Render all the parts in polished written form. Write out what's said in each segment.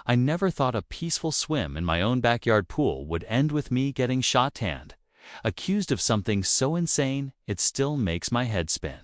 I never thought a peaceful swim in my own backyard pool would end with me getting shot tanned, accused of something so insane it still makes my head spin.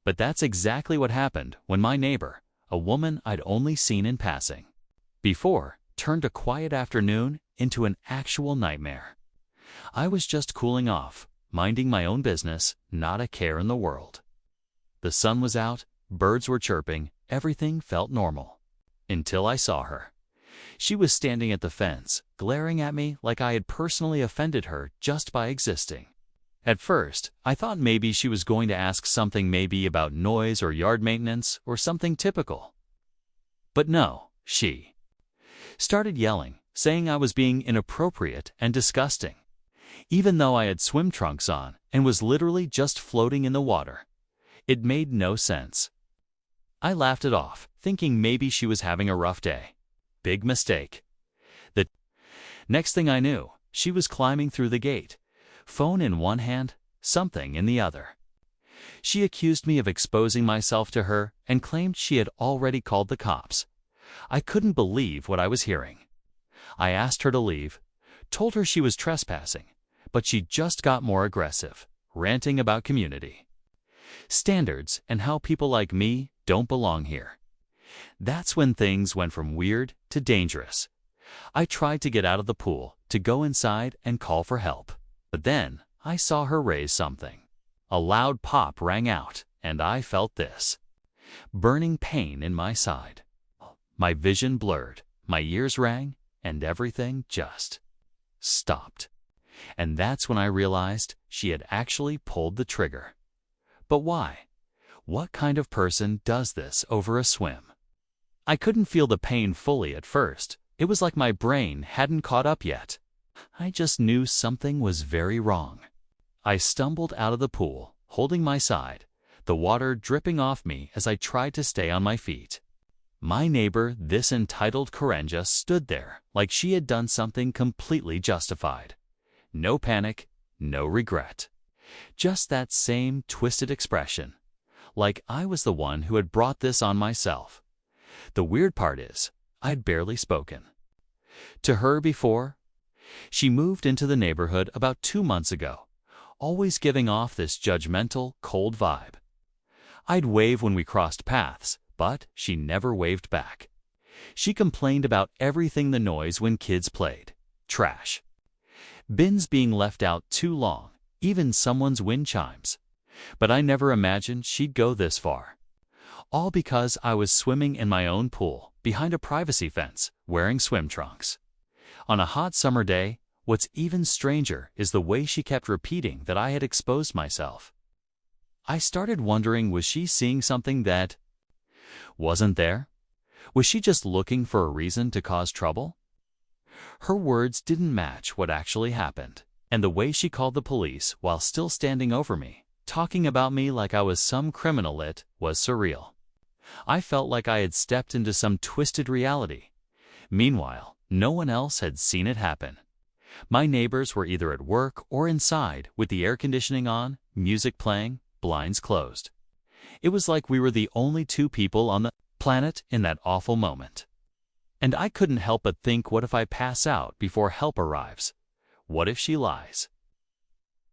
But that's exactly what happened when my neighbor, a woman I'd only seen in passing before, turned a quiet afternoon into an actual nightmare. I was just cooling off, minding my own business, not a care in the world. The sun was out, birds were chirping, everything felt normal. Until I saw her. She was standing at the fence, glaring at me like I had personally offended her just by existing. At first, I thought maybe she was going to ask something maybe about noise or yard maintenance or something typical. But no, she started yelling, saying I was being inappropriate and disgusting, even though I had swim trunks on and was literally just floating in the water. It made no sense. I laughed it off, thinking maybe she was having a rough day. Big mistake. The next thing I knew, she was climbing through the gate, phone in one hand, something in the other. She accused me of exposing myself to her and claimed she had already called the cops. I couldn't believe what I was hearing. I asked her to leave, told her she was trespassing, but she just got more aggressive, ranting about community standards and how people like me don't belong here. That's when things went from weird to dangerous. I tried to get out of the pool, to go inside and call for help. But then I saw her raise something. A loud pop rang out, and I felt this burning pain in my side. My vision blurred, my ears rang, and everything just stopped. And that's when I realized she had actually pulled the trigger. But why? What kind of person does this over a swim? I couldn't feel the pain fully at first. It was like my brain hadn't caught up yet. I just knew something was very wrong. I stumbled out of the pool, holding my side, the water dripping off me as I tried to stay on my feet. My neighbor, this entitled Karenja, stood there like she had done something completely justified. No panic, no regret. Just that same twisted expression, like I was the one who had brought this on myself. The weird part is, I'd barely spoken to her before. She moved into the neighborhood about 2 months ago, always giving off this judgmental, cold vibe. I'd wave when we crossed paths, but she never waved back. She complained about everything: the noise when kids played, trash, bins being left out too long, even someone's wind chimes. But I never imagined she'd go this far. All because I was swimming in my own pool, behind a privacy fence, wearing swim trunks. On a hot summer day, what's even stranger is the way she kept repeating that I had exposed myself. I started wondering, was she seeing something that wasn't there? Was she just looking for a reason to cause trouble? Her words didn't match what actually happened, and the way she called the police while still standing over me, talking about me like I was some criminal, it was surreal. I felt like I had stepped into some twisted reality. Meanwhile, no one else had seen it happen. My neighbors were either at work or inside with the air conditioning on, music playing, blinds closed. It was like we were the only 2 people on the planet in that awful moment. And I couldn't help but think, what if I pass out before help arrives? What if she lies?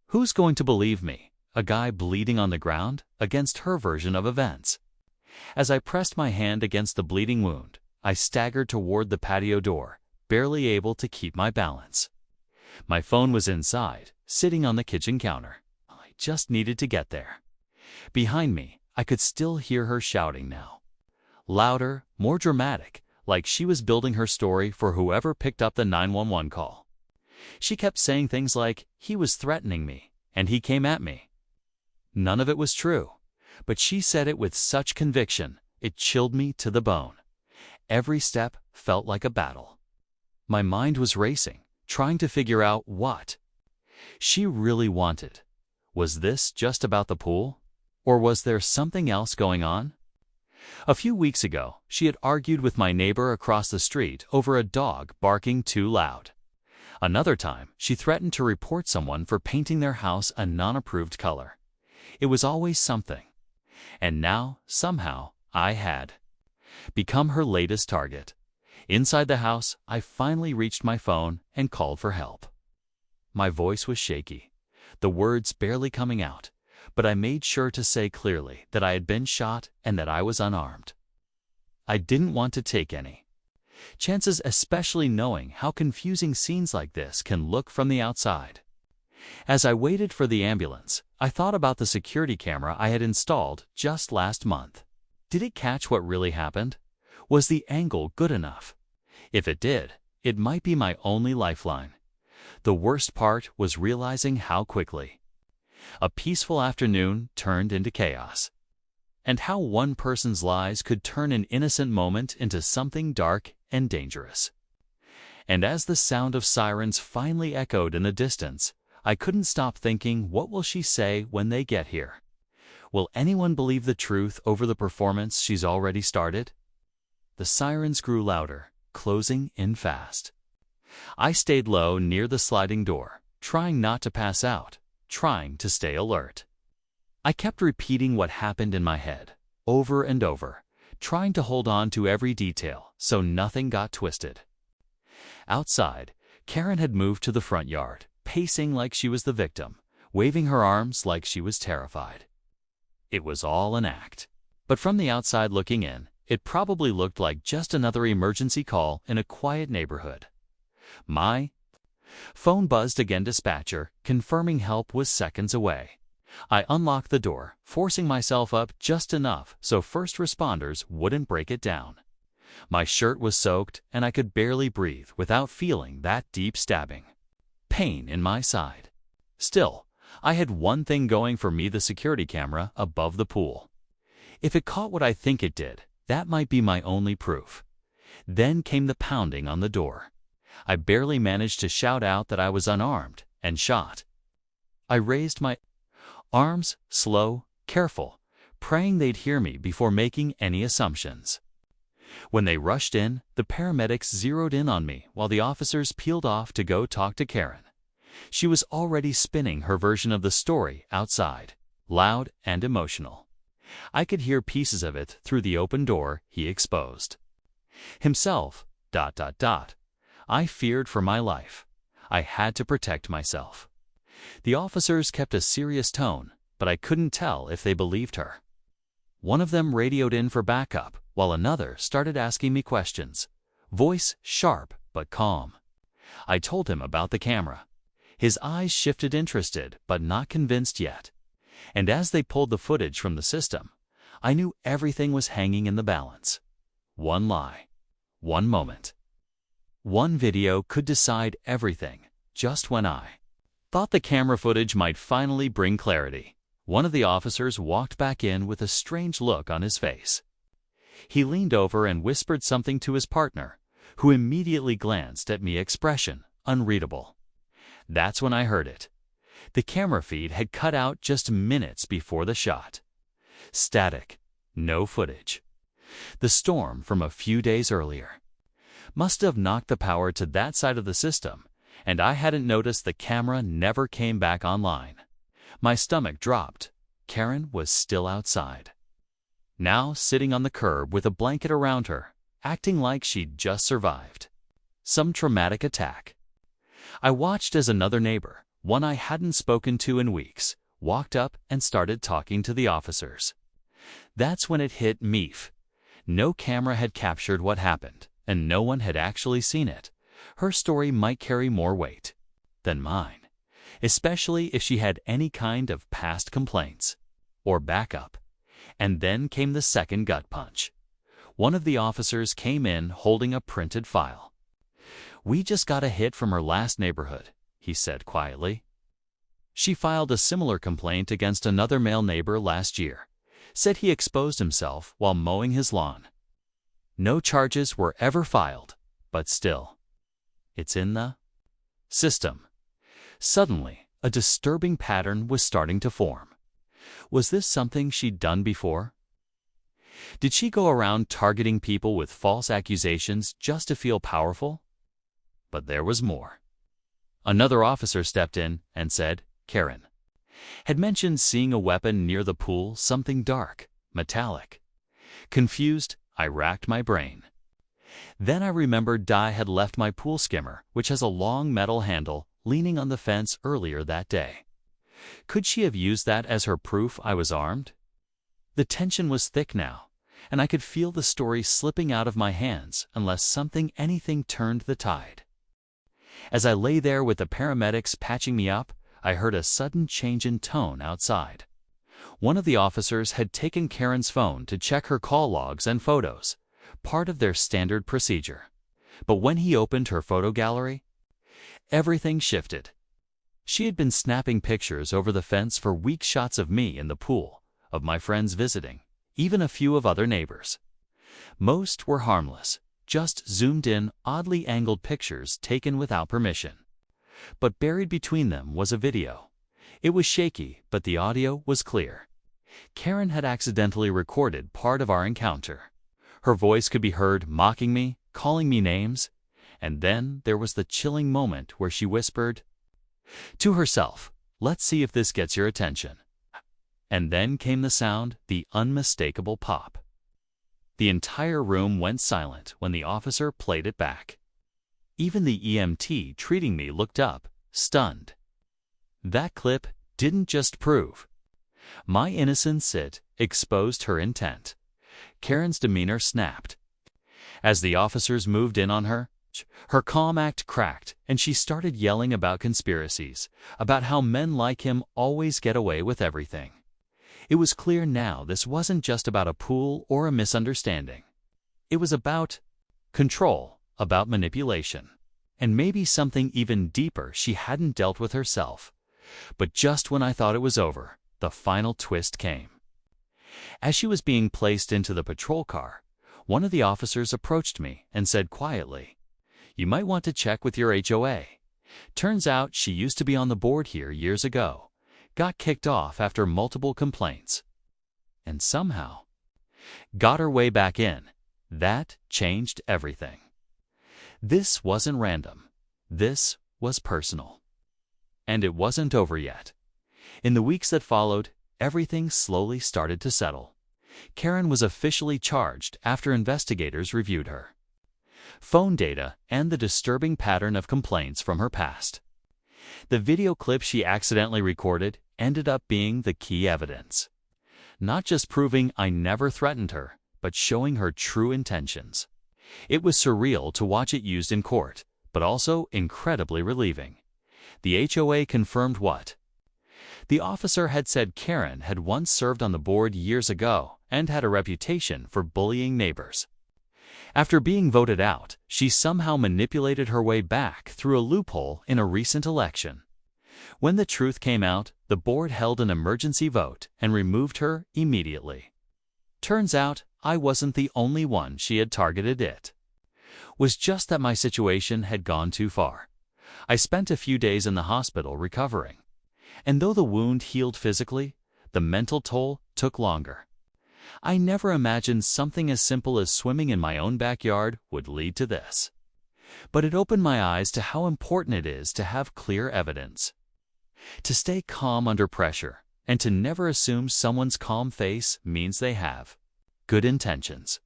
Who's going to believe me, a guy bleeding on the ground, against her version of events? As I pressed my hand against the bleeding wound, I staggered toward the patio door, barely able to keep my balance. My phone was inside, sitting on the kitchen counter. I just needed to get there. Behind me, I could still hear her shouting now. Louder, more dramatic, like she was building her story for whoever picked up the 911 call. She kept saying things like, he was threatening me, and he came at me. None of it was true, but she said it with such conviction, it chilled me to the bone. Every step felt like a battle. My mind was racing, trying to figure out what she really wanted. Was this just about the pool? Or was there something else going on? A few weeks ago, she had argued with my neighbor across the street over a dog barking too loud. Another time, she threatened to report someone for painting their house a non-approved color. It was always something. And now, somehow, I had become her latest target. Inside the house, I finally reached my phone and called for help. My voice was shaky, the words barely coming out, but I made sure to say clearly that I had been shot and that I was unarmed. I didn't want to take any chances, especially knowing how confusing scenes like this can look from the outside. As I waited for the ambulance, I thought about the security camera I had installed just last month. Did it catch what really happened? Was the angle good enough? If it did, it might be my only lifeline. The worst part was realizing how quickly a peaceful afternoon turned into chaos, and how one person's lies could turn an innocent moment into something dark and dangerous. And as the sound of sirens finally echoed in the distance, I couldn't stop thinking, what will she say when they get here? Will anyone believe the truth over the performance she's already started? The sirens grew louder, closing in fast. I stayed low near the sliding door, trying not to pass out, trying to stay alert. I kept repeating what happened in my head, over and over, trying to hold on to every detail so nothing got twisted. Outside, Karen had moved to the front yard, pacing like she was the victim, waving her arms like she was terrified. It was all an act. But from the outside looking in, it probably looked like just another emergency call in a quiet neighborhood. My phone buzzed again, dispatcher, confirming help was seconds away. I unlocked the door, forcing myself up just enough so first responders wouldn't break it down. My shirt was soaked and I could barely breathe without feeling that deep stabbing pain in my side. Still, I had one thing going for me: the security camera above the pool. If it caught what I think it did, that might be my only proof. Then came the pounding on the door. I barely managed to shout out that I was unarmed and shot. I raised my arms, slow, careful, praying they'd hear me before making any assumptions. When they rushed in, the paramedics zeroed in on me while the officers peeled off to go talk to Karen. She was already spinning her version of the story outside, loud and emotional. I could hear pieces of it through the open door he exposed. Himself, ... I feared for my life. I had to protect myself. The officers kept a serious tone, but I couldn't tell if they believed her. One of them radioed in for backup, while another started asking me questions, voice sharp but calm. I told him about the camera. His eyes shifted, interested but not convinced yet. And as they pulled the footage from the system, I knew everything was hanging in the balance. One lie, one moment, one video could decide everything. Just when I thought the camera footage might finally bring clarity, one of the officers walked back in with a strange look on his face. He leaned over and whispered something to his partner, who immediately glanced at me, expression unreadable. That's when I heard it. The camera feed had cut out just minutes before the shot. Static, no footage. The storm from a few days earlier must have knocked the power to that side of the system, and I hadn't noticed the camera never came back online. My stomach dropped. Karen was still outside, now sitting on the curb with a blanket around her, acting like she'd just survived some traumatic attack. I watched as another neighbor, one I hadn't spoken to in weeks, walked up and started talking to the officers. That's when it hit me. No camera had captured what happened, and no one had actually seen it. Her story might carry more weight than mine, especially if she had any kind of past complaints or backup. And then came the second gut punch. One of the officers came in holding a printed file. "We just got a hit from her last neighborhood," he said quietly. She filed a similar complaint against another male neighbor last year, said he exposed himself while mowing his lawn. No charges were ever filed, but still, it's in the system. Suddenly, a disturbing pattern was starting to form. Was this something she'd done before? Did she go around targeting people with false accusations just to feel powerful? But there was more. Another officer stepped in and said Karen had mentioned seeing a weapon near the pool, something dark, metallic. Confused, I racked my brain. Then I remembered Di had left my pool skimmer, which has a long metal handle, leaning on the fence earlier that day. Could she have used that as her proof I was armed? The tension was thick now, and I could feel the story slipping out of my hands unless anything turned the tide. As I lay there with the paramedics patching me up, I heard a sudden change in tone outside. One of the officers had taken Karen's phone to check her call logs and photos, part of their standard procedure. But when he opened her photo gallery, everything shifted. She had been snapping pictures over the fence for weak shots of me in the pool, of my friends visiting, even a few of other neighbors. Most were harmless, just zoomed-in, oddly angled pictures taken without permission. But buried between them was a video. It was shaky, but the audio was clear. Karen had accidentally recorded part of our encounter. Her voice could be heard mocking me, calling me names, and then there was the chilling moment where she whispered to herself, "Let's see if this gets your attention." And then came the sound, the unmistakable pop. The entire room went silent when the officer played it back. Even the EMT treating me looked up, stunned. That clip didn't just prove my innocence, it exposed her intent. Karen's demeanor snapped. As the officers moved in on her, her calm act cracked, and she started yelling about conspiracies, about how men like him always get away with everything. It was clear now this wasn't just about a pool or a misunderstanding. It was about control, about manipulation, and maybe something even deeper she hadn't dealt with herself. But just when I thought it was over, the final twist came. As she was being placed into the patrol car, one of the officers approached me and said quietly, "You might want to check with your HOA. Turns out she used to be on the board here years ago, got kicked off after multiple complaints, and somehow got her way back in." That changed everything. This wasn't random. This was personal. And it wasn't over yet. In the weeks that followed, everything slowly started to settle. Karen was officially charged after investigators reviewed her phone data and the disturbing pattern of complaints from her past. The video clip she accidentally recorded ended up being the key evidence, not just proving I never threatened her, but showing her true intentions. It was surreal to watch it used in court, but also incredibly relieving. The HOA confirmed what the officer had said. Karen had once served on the board years ago and had a reputation for bullying neighbors. After being voted out, she somehow manipulated her way back through a loophole in a recent election. When the truth came out, the board held an emergency vote and removed her immediately. Turns out, I wasn't the only one she had targeted. It was just that my situation had gone too far. I spent a few days in the hospital recovering. And though the wound healed physically, the mental toll took longer. I never imagined something as simple as swimming in my own backyard would lead to this. But it opened my eyes to how important it is to have clear evidence, to stay calm under pressure, and to never assume someone's calm face means they have good intentions.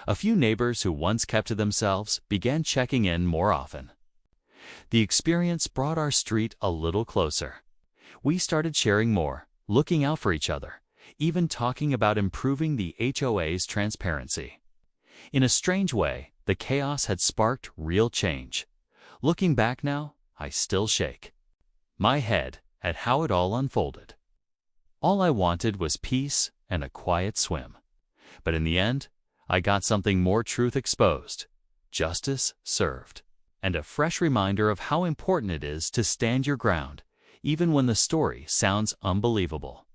A few neighbors who once kept to themselves began checking in more often. The experience brought our street a little closer. We started sharing more, looking out for each other, even talking about improving the HOA's transparency. In a strange way, the chaos had sparked real change. Looking back now, I still shake my head at how it all unfolded. All I wanted was peace and a quiet swim. But in the end, I got something more: truth exposed, justice served, and a fresh reminder of how important it is to stand your ground, even when the story sounds unbelievable.